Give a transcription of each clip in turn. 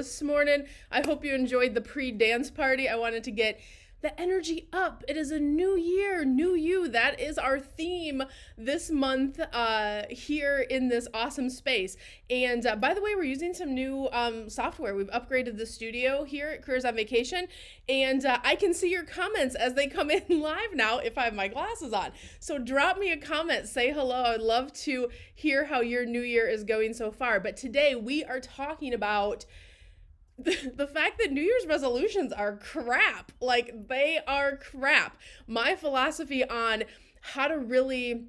this morning. I hope you enjoyed the pre-dance party. I wanted to get the energy up. It is a new year, new you. That is our theme this month here in this awesome space. And by the way, we're using some new software. We've upgraded the studio here at Careers on Vacation. And I can see your comments as they come in live now if I have my glasses on. So drop me a comment, say hello. I'd love to hear how your new year is going so far. But today we are talking about the fact that New Year's resolutions are crap. Like, they are crap. My philosophy on how to really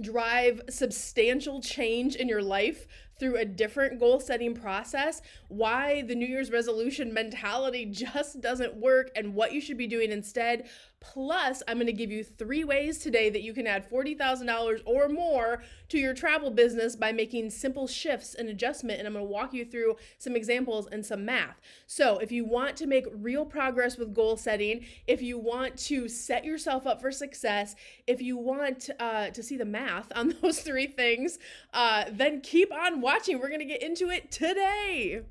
drive substantial change in your life through a different goal setting process, why the New Year's resolution mentality just doesn't work, and what you should be doing instead. Plus, I'm going to give you 3 ways today that you can add $40,000 or more to your travel business by making simple shifts and adjustment. And I'm going to walk you through some examples and some math. So if you want to make real progress with goal setting, if you want to set yourself up for success, if you want to see the math on those 3 things, then keep on watching. We're going to get into it today.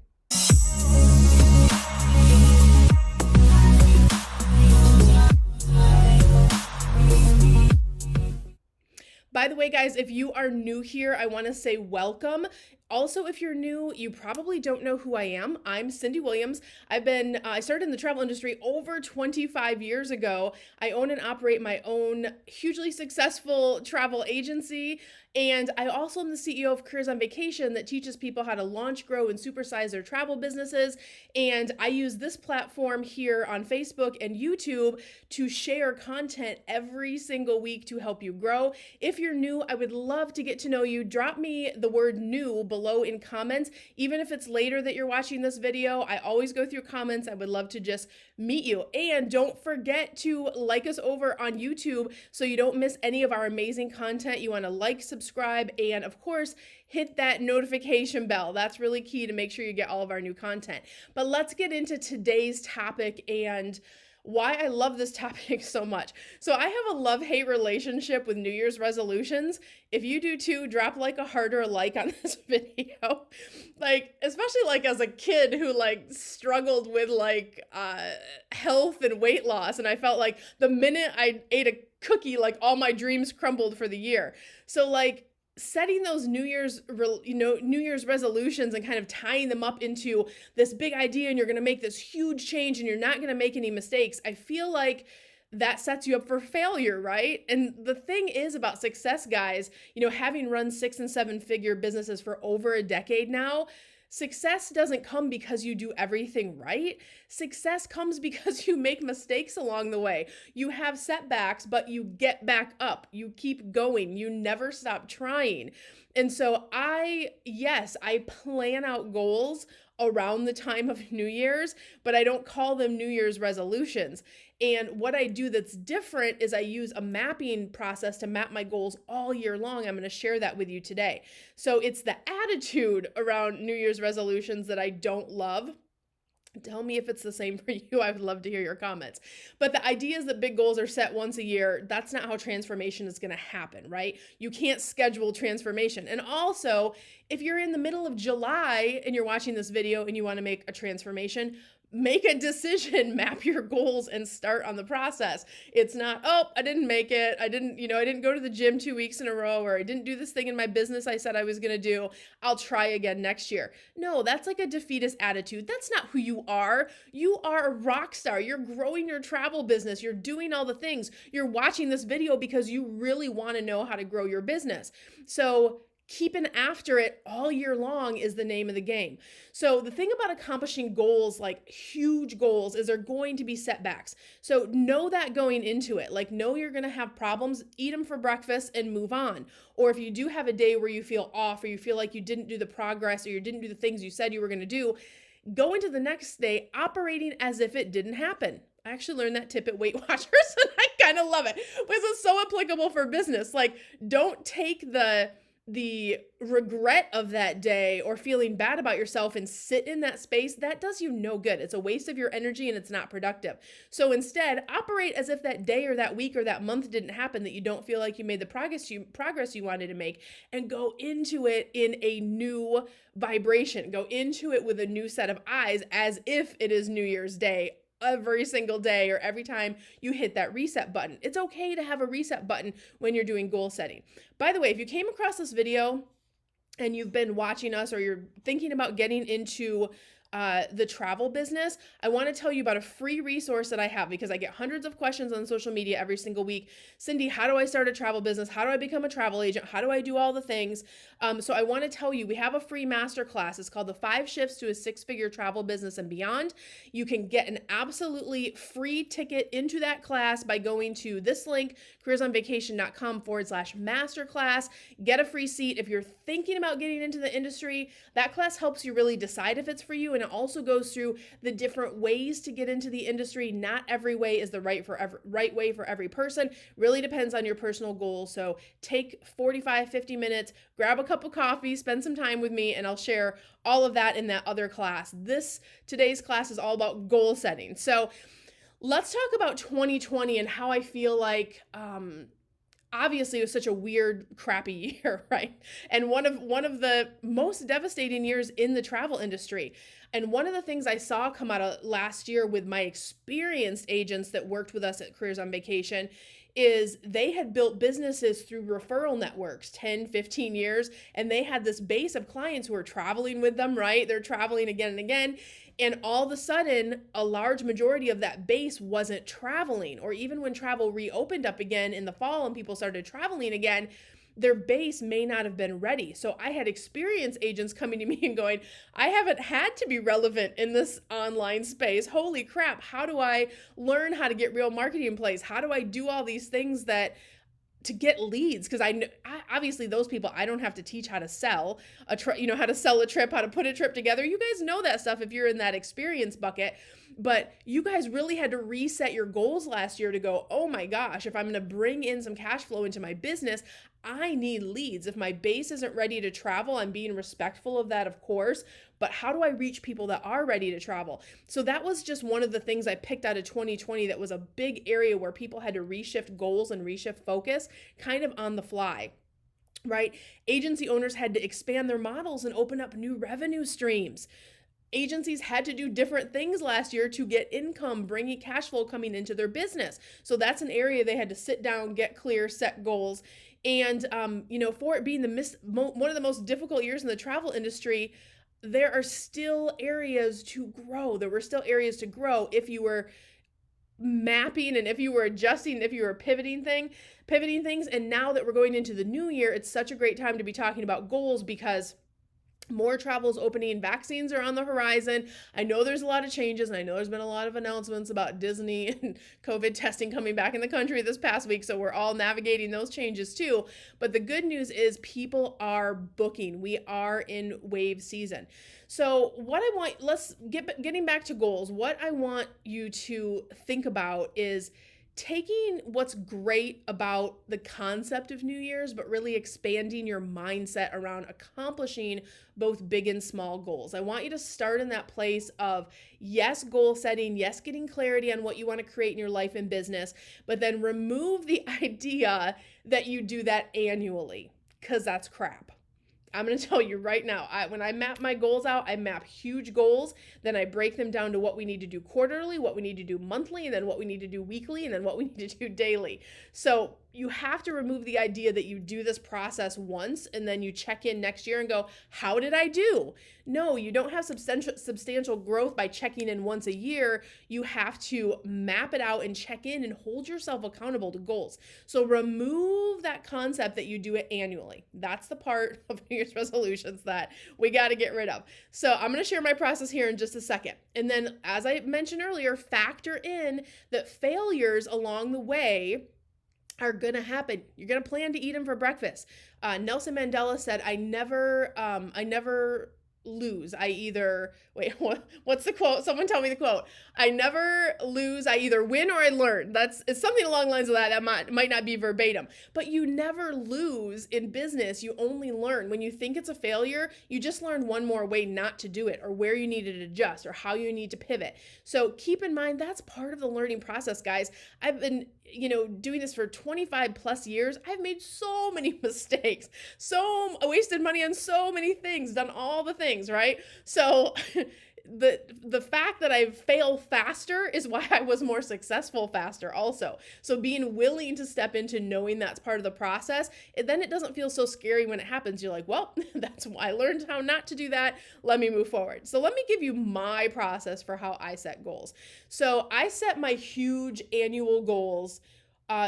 By the way, guys, if you are new here, I want to say welcome. Also, if you're new, you probably don't know who I am. I'm Cyndi Williams. I started in the travel industry over 25 years ago. I own and operate my own hugely successful travel agency. And I also am the CEO of Careers on Vacation that teaches people how to launch, grow, and supersize their travel businesses. And I use this platform here on Facebook and YouTube to share content every single week to help you grow. If you're new, I would love to get to know you. Drop me the word new below in comments. Even if it's later that you're watching this video, I always go through comments. I would love to just meet you. And don't forget to like us over on YouTube so you don't miss any of our amazing content. You want to like, subscribe, and of course, hit that notification bell. That's really key to make sure you get all of our new content. But let's get into today's topic and why I love this topic so much. So I have a love-hate relationship with New Year's resolutions. If you do too, drop like a heart or a like on this video. Like, especially like as a kid who like struggled with like health and weight loss. And I felt like the minute I ate a cookie, like all my dreams crumbled for the year. So like, setting those New Year's resolutions and kind of tying them up into this big idea, and you're going to make this huge change and you're not going to make any mistakes. I feel like that sets you up for failure, right? And the thing is about success, guys, having run 6- and 7-figure businesses for over a decade now, success doesn't come because you do everything right. Success comes because you make mistakes along the way. You have setbacks, but you get back up. You keep going. You never stop trying. And so I plan out goals around the time of New Year's, but I don't call them New Year's resolutions. And what I do that's different is I use a mapping process to map my goals all year long. I'm going to share that with you today. So it's the attitude around New Year's resolutions that I don't love. Tell me if it's the same for you. I would love to hear your comments. But the idea is that big goals are set once a year. That's not how transformation is going to happen, right? You can't schedule transformation. And also, if you're in the middle of July and you're watching this video and you want to make a transformation, make a decision, map your goals, and start on the process. It's not, I didn't make it. I didn't go to the gym 2 weeks in a row, or I didn't do this thing in my business I said I was going to do. I'll try again next year. No, that's like a defeatist attitude. That's not who you are. You are a rock star. You're growing your travel business. You're doing all the things. You're watching this video because you really want to know how to grow your business. So keeping after it all year long is the name of the game. So the thing about accomplishing goals, like huge goals, is there going to be setbacks. So know that going into it. Like, know you're going to have problems, eat them for breakfast and move on. Or if you do have a day where you feel off, or you feel like you didn't do the progress, or you didn't do the things you said you were going to do, go into the next day operating as if it didn't happen. I actually learned that tip at Weight Watchers, and I kind of love it. This is so applicable for business. Like, don't take the the regret of that day or feeling bad about yourself and sit in that space, that does you no good. It's a waste of your energy and it's not productive. So instead, operate as if that day or that week or that month didn't happen, that you don't feel like you made the progress you wanted to make, and go into it in a new vibration. Go into it with a new set of eyes as if it is New Year's Day every single day or every time you hit that reset button. It's okay to have a reset button when you're doing goal setting. By the way, if you came across this video and you've been watching us or you're thinking about getting into the travel business, I want to tell you about a free resource that I have, because I get hundreds of questions on social media every single week. Cyndi, how do I start a travel business? How do I become a travel agent? How do I do all the things? So I want to tell you, we have a free masterclass. It's called the 5 Shifts to a 6-Figure Travel Business and Beyond. You can get an absolutely free ticket into that class by going to this link, careersonvacation.com/masterclass. Get a free seat. If you're thinking about getting into the industry, that class helps you really decide if it's for you. And it also goes through the different ways to get into the industry. Not every way is the right way for every person. Really depends on your personal goals. So take 45, 50 minutes, grab a cup of coffee, spend some time with me, and I'll share all of that in that other class. Today's class is all about goal setting. So let's talk about 2020 and how I feel like, obviously it was such a weird, crappy year, right? And one of the most devastating years in the travel industry. And one of the things I saw come out of last year with my experienced agents that worked with us at Careers on Vacation is they had built businesses through referral networks 10, 15 years, and they had this base of clients who were traveling with them, right? They're traveling again and again. And all of a sudden, a large majority of that base wasn't traveling. Or even when travel reopened up again in the fall and people started traveling again, their base may not have been ready. So I had experienced agents coming to me and going, I haven't had to be relevant in this online space. Holy crap, how do I learn how to get real marketing in place? How do I do all these things to get leads? Because obviously those people, I don't have to teach how to sell how to sell a trip, how to put a trip together. You guys know that stuff if you're in that experience bucket. But you guys really had to reset your goals last year to go, oh my gosh, if I'm going to bring in some cash flow into my business, I need leads. If my base isn't ready to travel, I'm being respectful of that, of course, but how do I reach people that are ready to travel? So that was just one of the things I picked out of 2020 that was a big area where people had to reshift goals and reshift focus kind of on the fly. Right? Agency owners had to expand their models and open up new revenue streams. Agencies had to do different things last year to get income, bringing cash flow coming into their business. So that's an area they had to sit down, get clear, set goals. And, for it being one of the most difficult years in the travel industry, there are still areas to grow. There were still areas to grow if you were mapping and if you were adjusting, if you were pivoting things. And now that we're going into the new year, it's such a great time to be talking about goals because more travel is opening. Vaccines are on the horizon. I know there's a lot of changes, and I know there's been a lot of announcements about Disney and COVID testing coming back in the country this past week, so we're all navigating those changes too. But the good news is people are booking. We are in wave season. So getting back to goals, what I want you to think about is taking what's great about the concept of New Year's, but really expanding your mindset around accomplishing both big and small goals. I want you to start in that place of, yes, goal setting, yes, getting clarity on what you want to create in your life and business, but then remove the idea that you do that annually, because that's crap. I'm going to tell you right now, when I map my goals out, I map huge goals, then I break them down to what we need to do quarterly, what we need to do monthly, and then what we need to do weekly, and then what we need to do daily. So you have to remove the idea that you do this process once and then you check in next year and go, how did I do? No, you don't have substantial growth by checking in once a year. You have to map it out and check in and hold yourself accountable to goals. So remove that concept that you do it annually. That's the part of New Year's resolutions that we got to get rid of. So I'm going to share my process here in just a second. And then, as I mentioned earlier, factor in that failures along the way are going to happen. You're going to plan to eat them for breakfast. Nelson Mandela said, I never lose. I either, wait, what's the quote? Someone tell me the quote. I never lose. I either win or I learn. It's something along the lines of that. That might not be verbatim, but you never lose in business. You only learn. When you think it's a failure, you just learn one more way not to do it, or where you need to adjust, or how you need to pivot. So keep in mind, that's part of the learning process, guys. I've been, doing this for 25 plus years. I've made so many mistakes, wasted money on so many things, done all the things, right? So the fact that I fail faster is why I was more successful faster also. So being willing to step into knowing that's part of the process, then it doesn't feel so scary when it happens. You're like, well, that's why I learned how not to do that. Let me move forward. So let me give you my process for how I set goals. So I set my huge annual goals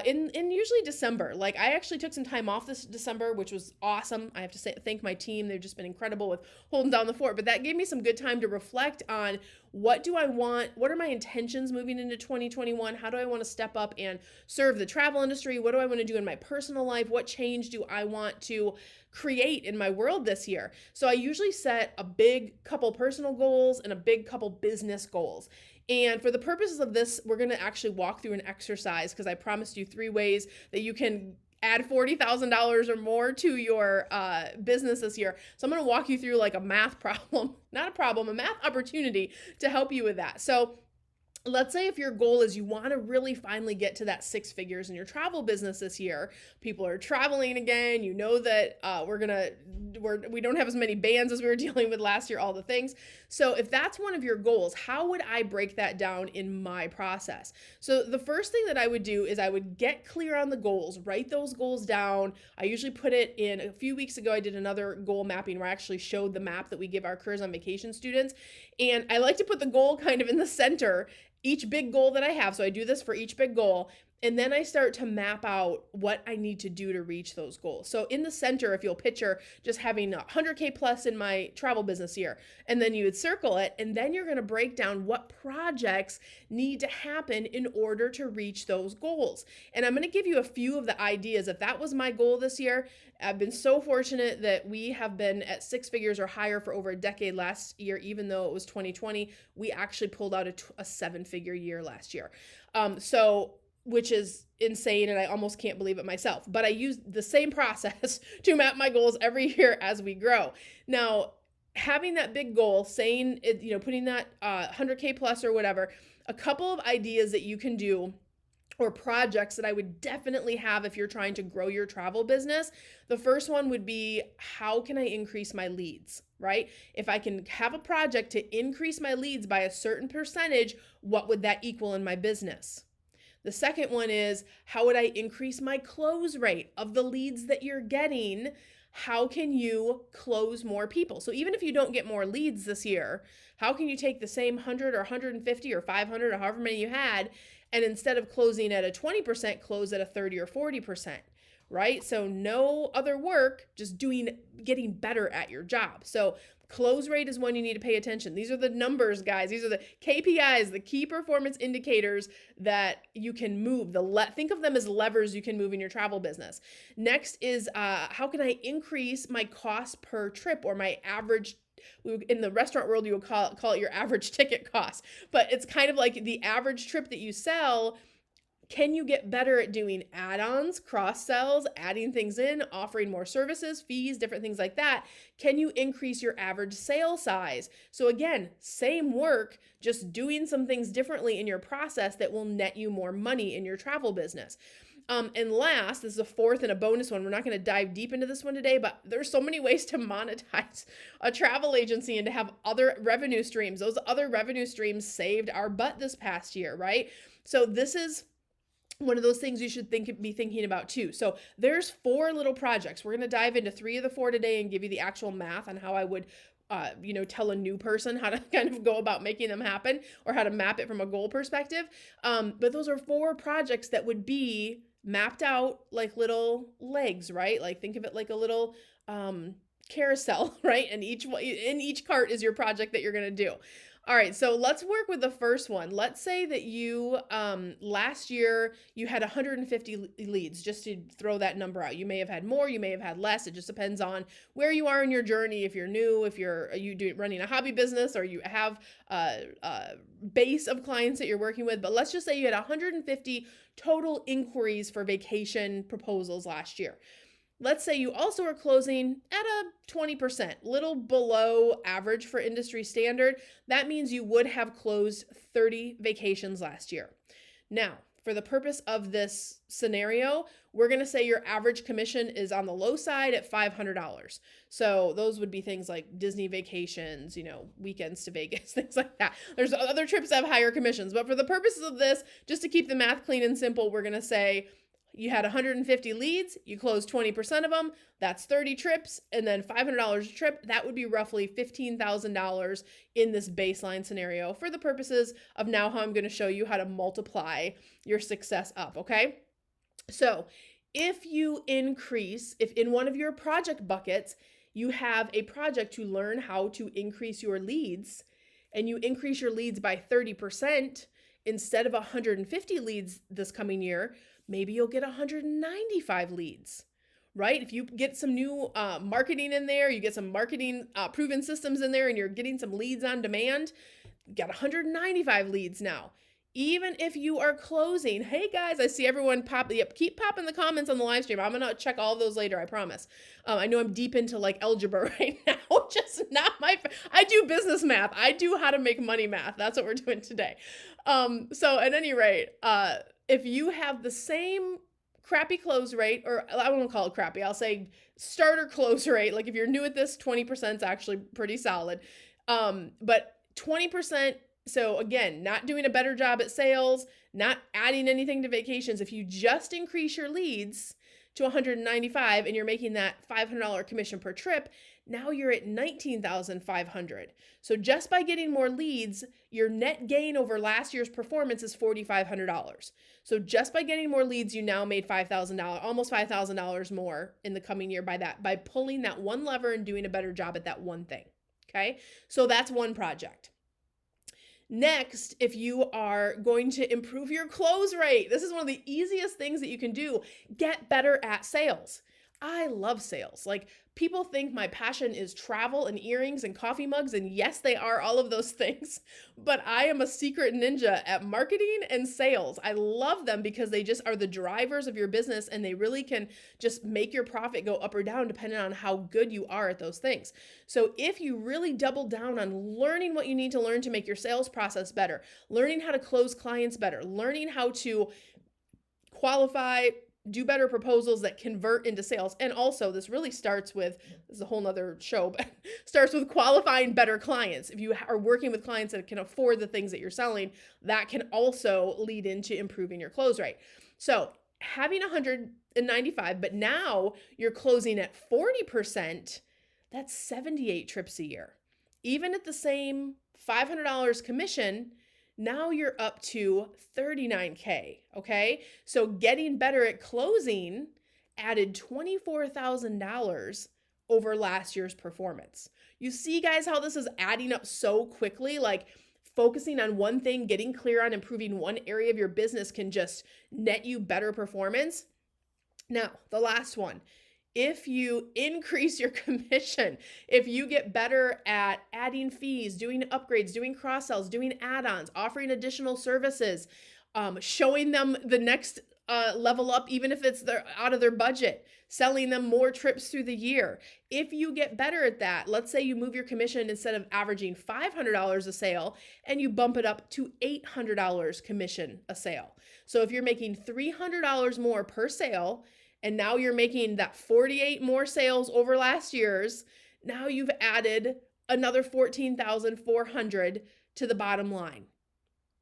in usually December. Like, I actually took some time off this December, which was awesome. I have to thank my team. They've just been incredible with holding down the fort. But that gave me some good time to reflect on, what do I want? What are my intentions moving into 2021? How do I want to step up and serve the travel industry? What do I want to do in my personal life? What change do I want to create in my world this year? So I usually set a big couple personal goals and a big couple business goals. And for the purposes of this, we're going to actually walk through an exercise, because I promised you 3 ways that you can add $40,000 or more to your business this year. So I'm going to walk you through like a math problem, not a problem, a math opportunity to help you with that. So let's say if your goal is you want to really finally get to that 6 figures in your travel business this year. People are traveling again. You know that we don't have as many bans as we were dealing with last year, all the things. So if that's one of your goals, how would I break that down in my process? So the first thing that I would do is I would get clear on the goals, write those goals down. I usually put it in, a few weeks ago, I did another goal mapping where I actually showed the map that we give our Careers on Vacation students. And I like to put the goal kind of in the center, each big goal that I have. So I do this for each big goal. And then I start to map out what I need to do to reach those goals. So in the center, if you'll picture just having 100K plus in my travel business year, and then you would circle it, and then you're going to break down what projects need to happen in order to reach those goals. And I'm going to give you a few of the ideas. If that was my goal this year, I've been so fortunate that we have been at 6 figures or higher for over a decade last year. Even though it was 2020, we actually pulled out a 7-figure year last year. Which is insane, and I almost can't believe it myself. But I use the same process to map my goals every year as we grow. Now, having that big goal, saying it, putting that 100K plus or whatever, a couple of ideas that you can do, or projects that I would definitely have if you're trying to grow your travel business. The first one would be, how can I increase my leads, right? If I can have a project to increase my leads by a certain percentage, what would that equal in my business? The second one is, how would I increase my close rate of the leads that you're getting? How can you close more people? So even if you don't get more leads this year, how can you take the same 100 or 150 or 500 or however many you had, and instead of closing at a 20%, close at a 30 or 40%, right? So no other work, just getting better at your job. So close rate is one you need to pay attention. These are the numbers, guys. These are the KPIs, the key performance indicators that you can move. Think of them as levers you can move in your travel business. Next is, how can I increase my cost per trip, or my average? In the restaurant world, you would call it your average ticket cost. But it's kind of like the average trip that you sell. Can you get better at doing add-ons, cross-sells, adding things in, offering more services, fees, different things like that? Can you increase your average sale size? So again, same work, just doing some things differently in your process that will net you more money in your travel business. And last, this is a fourth and a bonus one. We're not going to dive deep into this one today, but there's so many ways to monetize a travel agency and to have other revenue streams. Those other revenue streams saved our butt this past year, right? So this is one of those things you should be thinking about too. So there's 4 little projects. We're going to dive into 3 of the 4 today and give you the actual math on how I would tell a new person how to kind of go about making them happen, or how to map it from a goal perspective. But those are 4 projects that would be mapped out like little legs, right? Like, think of it like a little carousel, right? And in each cart is your project that you're going to do. All right, so let's work with the first one. Let's say that you last year you had 150 leads, just to throw that number out. You may have had more, you may have had less. It just depends on where you are in your journey. If you're new, if you're running a hobby business, or you have a base of clients that you're working with. But let's just say you had 150 total inquiries for vacation proposals last year. Let's say you also are closing at a 20%, little below average for industry standard. That means you would have closed 30 vacations last year. Now, for the purpose of this scenario, we're going to say your average commission is on the low side at $500. So those would be things like Disney vacations, weekends to Vegas, things like that. There's other trips that have higher commissions, but for the purposes of this, just to keep the math clean and simple, we're going to say you had 150 leads, you closed 20% of them, that's 30 trips, and then $500 a trip. That would be roughly $15,000 in this baseline scenario for the purposes of now how I'm going to show you how to multiply your success up, okay? So if in one of your project buckets, you have a project to learn how to increase your leads, and you increase your leads by 30% instead of 150 leads this coming year, maybe you'll get 195 leads, right? If you get some new marketing in there, you get some marketing proven systems in there, and you're getting some leads on demand, you got 195 leads now. Even if you are closing, hey guys, I see everyone keep popping the comments on the live stream. I'm going to check all of those later, I promise. I know I'm deep into like algebra right now, just not I do business math. I do how to make money math. That's what we're doing today. So at any rate, if you have the same crappy close rate, or I won't call it crappy, I'll say starter close rate. Like if you're new at this, 20% is actually pretty solid. But 20%, so again, not doing a better job at sales, not adding anything to vacations. If you just increase your leads to 195 and you're making that $500 commission per trip, now you're at $19,500. So just by getting more leads, your net gain over last year's performance is $4,500. So just by getting more leads, you now made $5,000, almost $5,000 more in the coming year by pulling that one lever and doing a better job at that one thing. Okay, so that's one project. Next, if you are going to improve your close rate, this is one of the easiest things that you can do. Get better at sales. I love sales. Like, people think my passion is travel and earrings and coffee mugs, and yes, they are all of those things, but I am a secret ninja at marketing and sales. I love them because they just are the drivers of your business, and they really can just make your profit go up or down depending on how good you are at those things. So if you really double down on learning what you need to learn to make your sales process better, learning how to close clients better, learning how to qualify, do better proposals that convert into sales. And also, this really starts with, this is a whole nother show, but starts with qualifying better clients. If you are working with clients that can afford the things that you're selling, that can also lead into improving your close rate. So having 195, but now you're closing at 40%, that's 78 trips a year. Even at the same $500 commission, now you're up to $39K, okay? So getting better at closing added $24,000 over last year's performance. You see, guys, how this is adding up so quickly? Like, focusing on one thing, getting clear on improving one area of your business can just net you better performance. Now, the last one. If you increase your commission, if you get better at adding fees, doing upgrades, doing cross-sells, doing add-ons, offering additional services, showing them the next level up, even if it's out of their budget, selling them more trips through the year. If you get better at that, let's say you move your commission instead of averaging $500 a sale and you bump it up to $800 commission a sale. So if you're making $300 more per sale, and now you're making that 48 more sales over last year's, now you've added another $14,400 to the bottom line.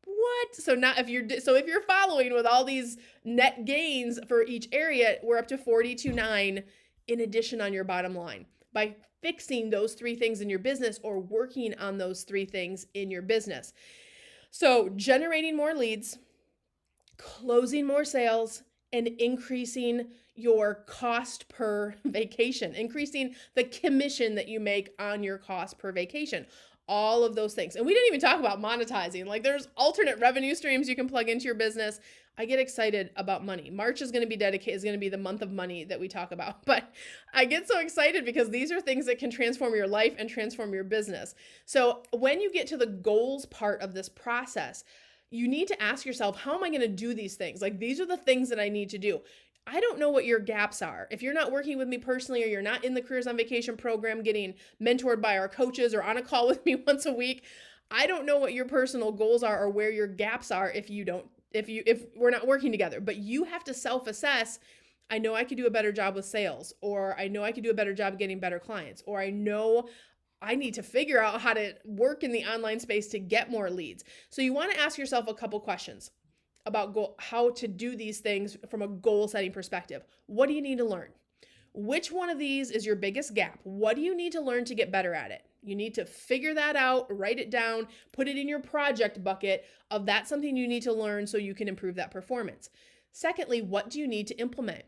What? So now if you're following with all these net gains for each area, we're up to $42,900 in addition on your bottom line by fixing those three things in your business or working on those three things in your business. So generating more leads, closing more sales, and increasing your cost per vacation, increasing the commission that you make on your cost per vacation. all of those things. And we didn't even talk about monetizing. Like there's alternate revenue streams you can plug into your business. I get excited about money. March is going to be dedicated, is going to be the month of money that we talk about. But I get so excited because these are things that can transform your life and transform your business. So when you get to the goals part of this process, you need to ask yourself, how am I going to do these things? Like these are the things that I need to do. I don't know what your gaps are. If you're not working with me personally, or you're not in the Careers on Vacation program getting mentored by our coaches or on a call with me once a week, I don't know what your personal goals are or where your gaps are if we're not working together. But you have to self-assess. I know I could do a better job with sales, or I know I could do a better job getting better clients, or I know I need to figure out how to work in the online space to get more leads. So you want to ask yourself a couple questions about how to do these things from a goal setting perspective. What do you need to learn? Which one of these is your biggest gap? What do you need to learn to get better at it? You need to figure that out, write it down, put it in your project bucket of that's something you need to learn so you can improve that performance. Secondly, what do you need to implement?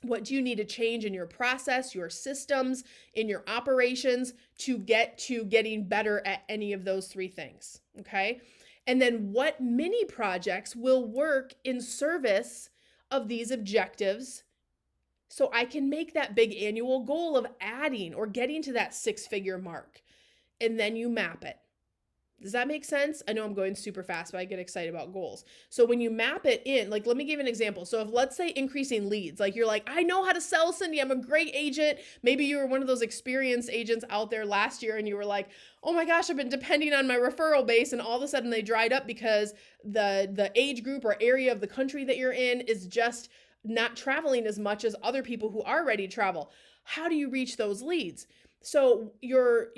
What do you need to change in your process, your systems, in your operations to get to getting better at any of those three things? Okay. And then what mini projects will work in service of these objectives so I can make that big annual goal of adding or getting to that 6-figure mark. And then you map it. Does that make sense? I know I'm going super fast, but I get excited about goals. So when you map it in, like, let me give you an example. So if, let's say, increasing leads, like you're like, I know how to sell, Cyndi, I'm a great agent. Maybe you were one of those experienced agents out there last year and you were like, oh my gosh, I've been depending on my referral base, and all of a sudden they dried up because the age group or area of the country that you're in is just not traveling as much as other people who are ready to travel. How do you reach those leads? So your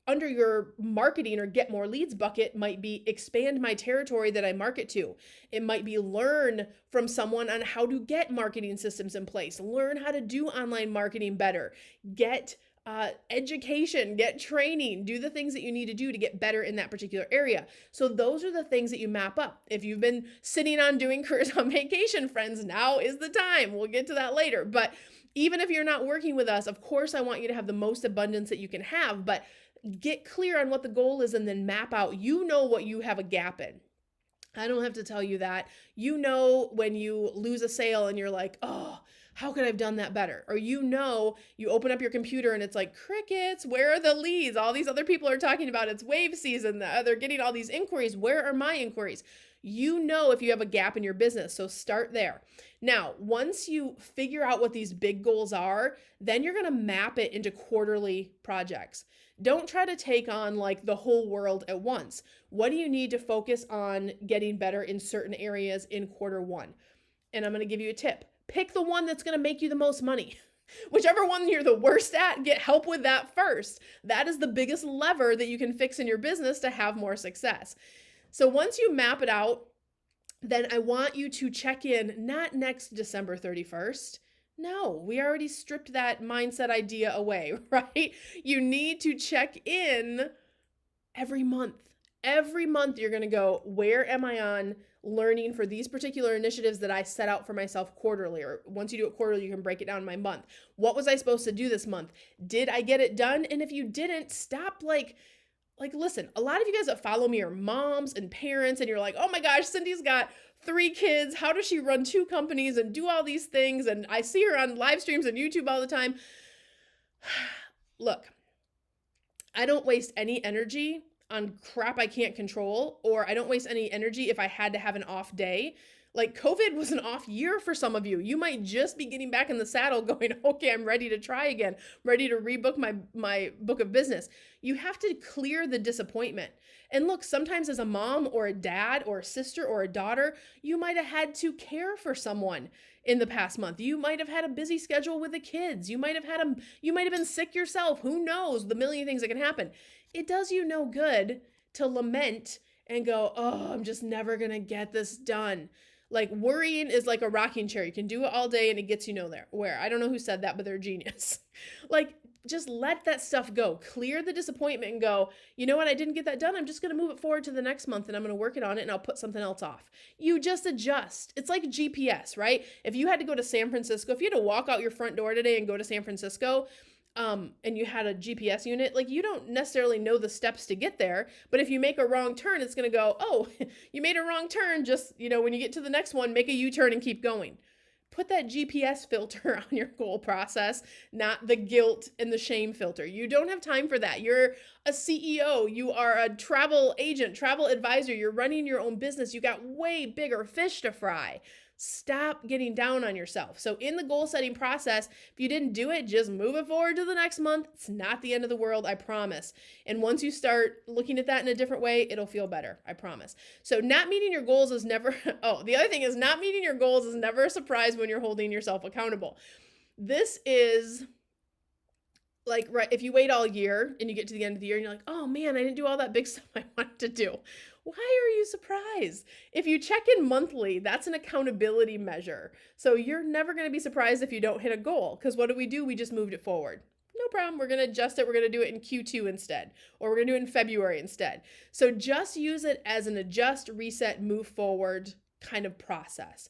under your marketing or get more leads bucket might be expand my territory that I market to. It might be learn from someone on how to get marketing systems in place, learn how to do online marketing better, get education, get training, do the things that you need to do to get better in that particular area. So those are the things that you map up. If you've been sitting on doing Careers on Vacation, friends, now is the time. We'll get to that later. But even if you're not working with us, of course, I want you to have the most abundance that you can have, but get clear on what the goal is and then map out. You know what you have a gap in. I don't have to tell you that. You know when you lose a sale and you're like, oh, how could I have done that better? Or you open up your computer and it's like, crickets, where are the leads? All these other people are talking about it's wave season. They're getting all these inquiries. Where are my inquiries? You know if you have a gap in your business, so start there. Now, once you figure out what these big goals are, then you're going to map it into quarterly projects. Don't try to take on like the whole world at once. What do you need to focus on getting better in certain areas in quarter one? And I'm going to give you a tip. Pick the one that's going to make you the most money. Whichever one you're the worst at, get help with that first. That is the biggest lever that you can fix in your business to have more success. So once you map it out, then I want you to check in, not next December 31st. No, we already stripped that mindset idea away, right? You need to check in every month. Every month you're going to go, where am I on learning for these particular initiatives that I set out for myself quarterly? Or once you do it quarterly, you can break it down by month. What was I supposed to do this month? Did I get it done? And if you didn't, stop listen, a lot of you guys that follow me are moms and parents, and you're like, oh my gosh, Cyndi's got 3 kids. How does she run 2 companies and do all these things? And I see her on live streams and YouTube all the time. Look, I don't waste any energy on crap I can't control, or I don't waste any energy if I had to have an off day. Like COVID was an off year for some of you. You might just be getting back in the saddle going, okay, I'm ready to try again. I'm ready to rebook my book of business. You have to clear the disappointment. And look, sometimes as a mom or a dad or a sister or a daughter, you might have had to care for someone in the past month. You might have had a busy schedule with the kids. You might have been sick yourself. Who knows? The million things that can happen. It does you no good to lament and go, oh, I'm just never going to get this done. Like worrying is like a rocking chair. You can do it all day and it gets you nowhere. Where I don't know who said that, but they're a genius. Like just let that stuff go. Clear the disappointment and go, you know what? I didn't get that done. I'm just going to move it forward to the next month and I'm going to work it on it and I'll put something else off. You just adjust. It's like GPS, right? If you had to go to San Francisco, if you had to walk out your front door today and go to San Francisco, and you had a GPS unit, like you don't necessarily know the steps to get there, but if you make a wrong turn, it's going to go, oh, you made a wrong turn. Just, when you get to the next one, make a U-turn and keep going. Put that GPS filter on your goal process, not the guilt and the shame filter. You don't have time for that. You're a CEO, you are a travel agent, travel advisor, you're running your own business. You got way bigger fish to fry. Stop getting down on yourself. So in the goal setting process, if you didn't do it, just move it forward to the next month. It's not the end of the world, I promise. And once you start looking at that in a different way, it'll feel better, I promise. So not meeting your goals is never, the other thing is not meeting your goals is never a surprise when you're holding yourself accountable. This is like, right, if you wait all year and you get to the end of the year and you're like, oh man, I didn't do all that big stuff I wanted to do. Why are you surprised? If you check in monthly, that's an accountability measure. So you're never going to be surprised if you don't hit a goal, because what do? We just moved it forward. No problem. We're going to adjust it. We're going to do it in Q2 instead, or we're going to do it in February instead. So just use it as an adjust, reset, move forward kind of process.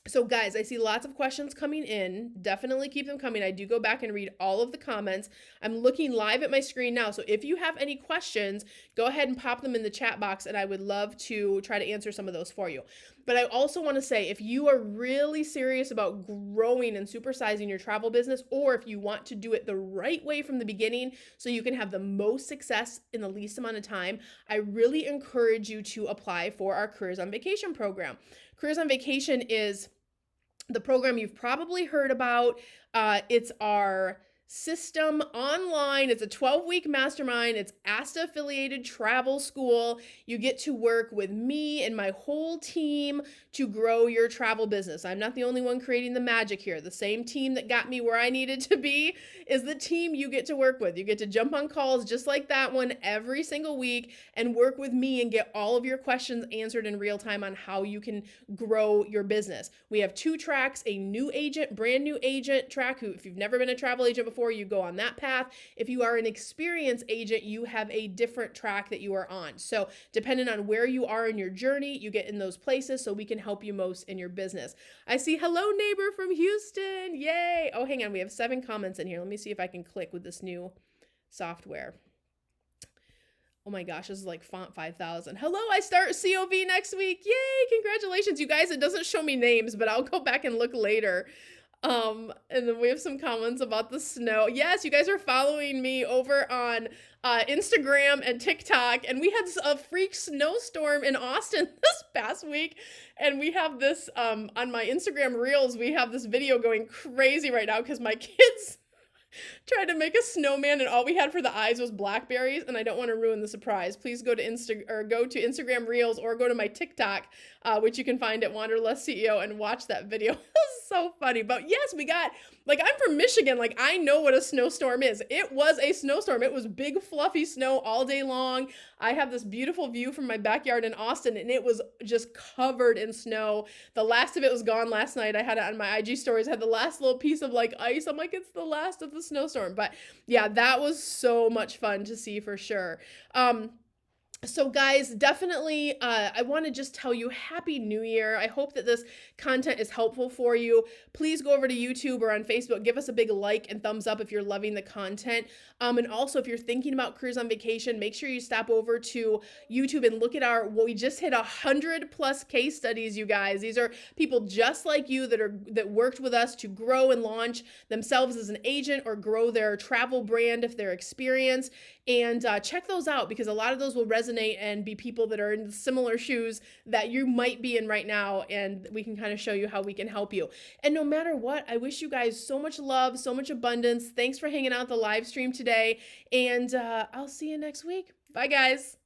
So guys, I see lots of questions coming in. Definitely keep them coming. I do go back and read all of the comments. I'm looking live at my screen now. So if you have any questions, go ahead and pop them in the chat box, and I would love to try to answer some of those for you. But I also want to say, if you are really serious about growing and supersizing your travel business, or if you want to do it the right way from the beginning so you can have the most success in the least amount of time, I really encourage you to apply for our Careers on Vacation program. Careers on Vacation is the program you've probably heard about. It's our system online. It's a 12-week mastermind. It's ASTA affiliated travel school. You get to work with me and my whole team to grow your travel business. I'm not the only one creating the magic here. The same team that got me where I needed to be is the team you get to work with. You get to jump on calls just like that one every single week and work with me and get all of your questions answered in real time on how you can grow your business. We have 2 tracks, a new agent, brand new agent track, who if you've never been a travel agent before, you go on that path. If you are an experienced agent, you have a different track that you are on. So depending on where you are in your journey, you get in those places so we can help you most in your business. I see hello neighbor from Houston. Yay. Oh, hang on. We have 7 comments in here. Let me see if I can click with this new software. Oh my gosh, this is like font 5,000. Hello, I start COV next week. Yay, congratulations. You guys, it doesn't show me names, but I'll go back and look later. And then we have some comments about the snow. Yes, you guys are following me over on Instagram and TikTok, and we had a freak snowstorm in Austin this past week, and we have this on my Instagram Reels, we have this video going crazy right now because my kids tried to make a snowman and all we had for the eyes was blackberries, and I don't want to ruin the surprise. Please go to Instagram Reels or go to my TikTok, which you can find at Wanderlust CEO, and watch that video. It was so funny. But yes, we got, like, I'm from Michigan. Like, I know what a snowstorm is. It was a snowstorm. It was big fluffy snow all day long. I have this beautiful view from my backyard in Austin, and it was just covered in snow. The last of it was gone last night. I had it on my IG stories. I had the last little piece of like ice. I'm like, it's the last of the snowstorm. But yeah, that was so much fun to see for sure. So guys, definitely, I want to just tell you Happy New Year. I hope that this content is helpful for you. Please go over to YouTube or on Facebook. Give us a big like and thumbs up if you're loving the content. And also, if you're thinking about Careers on Vacation, make sure you stop over to YouTube and look at we just hit 100+ case studies, you guys. These are people just like you that worked with us to grow and launch themselves as an agent or grow their travel brand if they're experienced. And check those out, because a lot of those will resonate and be people that are in similar shoes that you might be in right now, and we can kind of show you how we can help you. And no matter what, I wish you guys so much love, so much abundance. Thanks for hanging out the live stream today, and I'll see you next week. Bye, guys.